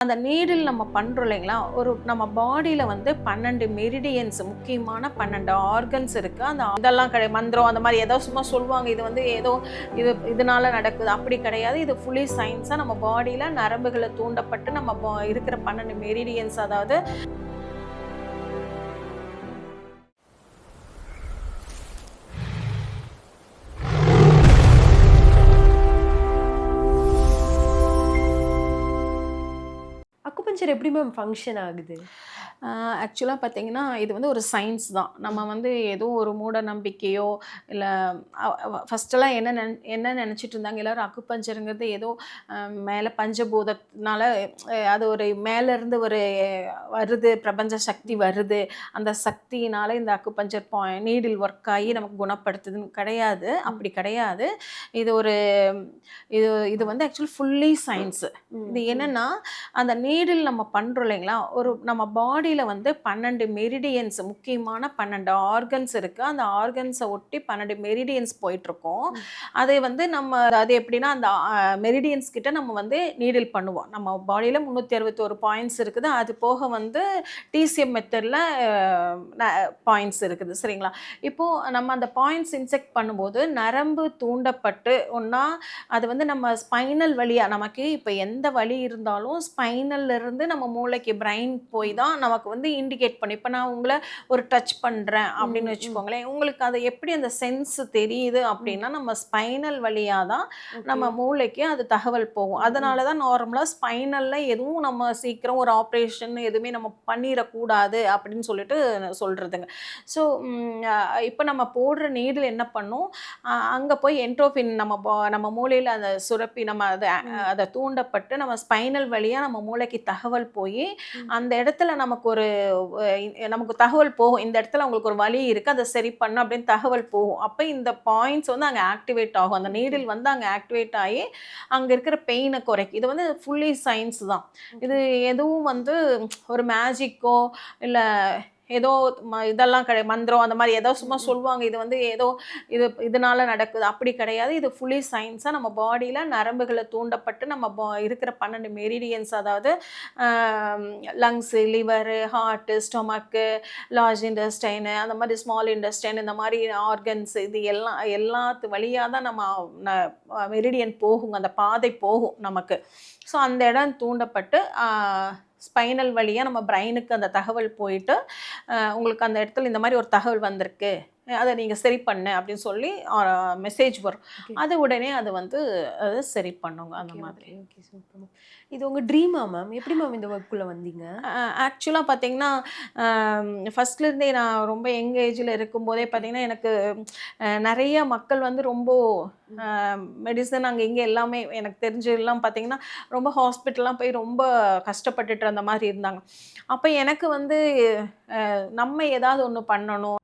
அந்த நீடில் நம்ம பண்ணுறோம் இல்லைங்களா, ஒரு நம்ம பாடியில் வந்து 12 மெரிடியன்ஸ் முக்கியமான 12 ஆர்கன்ஸ் இருக்குது. அந்த இதெல்லாம் மந்திரம் அந்த மாதிரி ஏதோ சும்மா சொல்லுவாங்க, இது வந்து ஏதோ இதனால நடக்குது, அப்படி கிடையாது. இது ஃபுல்லி சயின்ஸாக நம்ம பாடியில் நரம்புகளை தூண்டப்பட்டு நம்ம இருக்கிற 12 மெரிடியன்ஸ், அதாவது அக்குபஞ்சர் எப்படி மேம் ஃபங்க்ஷன் ஆகுது? ஆக்சுவலாக பார்த்தீங்கன்னா, இது வந்து ஒரு சயின்ஸ் தான். நம்ம வந்து ஏதோ ஒரு மூட நம்பிக்கையோ இல்லை, ஃபஸ்ட்டெல்லாம் என்ன நினச்சிட்டு இருந்தாங்க எல்லோரும், அக்குபஞ்சருங்கிறது ஏதோ மேலே பஞ்சபூதத்தினால அது ஒரு மேலேருந்து ஒரு வருது, பிரபஞ்ச சக்தி வருது, அந்த சக்தியினால இந்த அக்குபஞ்சர் நீடில் ஒர்க் ஆகி நமக்கு குணப்படுத்துதுன்னு கிடையாது. அப்படி கிடையாது. இது ஒரு இது இது வந்து ஆக்சுவலி ஃபுல்லி சயின்ஸு. இது என்னென்னா, அந்த நீடில் நம்ம பண்ணுறோம் இல்லைங்களா, ஒரு நம்ம பாடியில் வந்து 12 மெரிடியன்ஸ் முக்கியமான 12 ஆர்கன்ஸ் இருக்குது. அந்த ஆர்கன்ஸை ஒட்டி 12 மெரிடியன்ஸ் போயிட்டுருக்கோம். அதை வந்து அது எப்படின்னா, அந்த மெரிடியன்ஸ் கிட்ட நம்ம வந்து நீடில் பண்ணுவோம். நம்ம பாடியில் 361 பாயிண்ட்ஸ் இருக்குது. அது போக வந்து டிசிஎம் மெத்தடில் பாயிண்ட்ஸ் இருக்குது. சரிங்களா? இப்போது நம்ம அந்த பாயிண்ட்ஸ் இன்செக்ட் பண்ணும்போது நரம்பு தூண்டப்பட்டு ஒன்றா அது வந்து நம்ம ஸ்பைனல் வழியாக, நமக்கு இப்போ எந்த வலி இருந்தாலும் ஸ்பைனல்லேருந்து நம்ம மூளைக்கு பிரைன் போய் தான் நமக்கு வந்து இண்டிகேட் பண்ணி, இப்போ நான் உங்களை ஒரு டச் பண்ணுறேன் அப்படின்னு வச்சுக்கோங்களேன், உங்களுக்கு அது எப்படி அந்த சென்ஸ் தெரியுது அப்படின்னா, நம்ம ஸ்பைனல் வழியாக தான் நம்ம மூளைக்கு அது தகவல் போகும். அதனால தான் நார்மலாக ஸ்பைனலில் எதுவும் நம்ம சீக்கிரம் ஒரு ஆப்ரேஷன் எதுவுமே நம்ம பண்ணிடக்கூடாது அப்படின்னு சொல்லிட்டு சொல்கிறதுங்க. ஸோ இப்போ நம்ம போடுற நீடில் என்ன பண்ணும், அங்கே போய் என்ட்ரோஃபின் நம்ம மூளையில் அந்த சுரப்பி, நம்ம அதை தூண்டப்பட்டு நம்ம ஸ்பைனல் வழியாக நம்ம மூளைக்கு தகவல் போய் அந்த இடத்துல நமக்கு தகவல் போகும், இந்த இடத்துல உங்களுக்கு ஒரு வலி இருக்குது, அதை சரி பண்ண அப்படின்னு தகவல் போகும். அப்போ இந்த பாயிண்ட்ஸ் வந்து அங்கே ஆக்டிவேட் ஆகும். அந்த நீடில் வந்து அங்கே ஆக்டிவேட் ஆகி அங்கே இருக்கிற பெயினை குறைக்கும். இது வந்து ஃபுல்லி சயின்ஸ் தான். இது எதுவும் வந்து ஒரு மேஜிக்கோ இல்லை ஏதோ இதெல்லாம் மந்திரம் அந்த மாதிரி ஏதோ சும்மா சொல்லுவாங்க, இது வந்து ஏதோ இதனால நடக்குது, அப்படி கிடையாது. இது ஃபுல்லி சயின்ஸாக நம்ம பாடியில் நரம்புகளை தூண்டப்பட்டு நம்ம இருக்கிற 12 மெரிடியன்ஸ், அதாவது lungs, liver, heart, stomach, large intestine, அந்த மாதிரி ஸ்மால் இன்டெஸ்டைன், இந்த மாதிரி ஆர்கன்ஸ், இது எல்லாத்து வழியாக தான் நம்ம மெரிடியன் போகுங்க, அந்த பாதை போகும் நமக்கு. ஸோ அந்த இடம் தூண்டப்பட்டு ஸ்பைனல் வழியாக நம்ம பிரெயினுக்கு அந்த தகவல் போயிட்டு, உங்களுக்கு அந்த இடத்துல இந்த மாதிரி ஒரு தகவல் வந்திருக்கு, அதை நீங்கள் சரி பண்ணு அப்படின்னு சொல்லி மெசேஜ் வரும். அது உடனே அது வந்து அதை சரி பண்ணுங்க அந்த மாதிரி. Okay, super. இது உங்கள் ட்ரீமா மேம்? எப்படி மேம் இந்த ஒர்க்குள்ளே வந்தீங்க? ஆக்சுவலாக பார்த்தீங்கன்னா, ஃபஸ்ட்லேருந்தே நான் ரொம்ப யங் ஏஜில் இருக்கும்போதே பார்த்தீங்கன்னா, எனக்கு நிறைய மக்கள் வந்து ரொம்ப மெடிசன் அங்கே இங்கே எல்லாமே எனக்கு தெரிஞ்செல்லாம் பார்த்தீங்கன்னா, ரொம்ப ஹாஸ்பிட்டல்லாம் போய் ரொம்ப கஷ்டப்பட்டுட்டு அந்த மாதிரி இருந்தாங்க. அப்போ எனக்கு வந்து நம்ம ஏதாவது ஒன்று பண்ணணும்,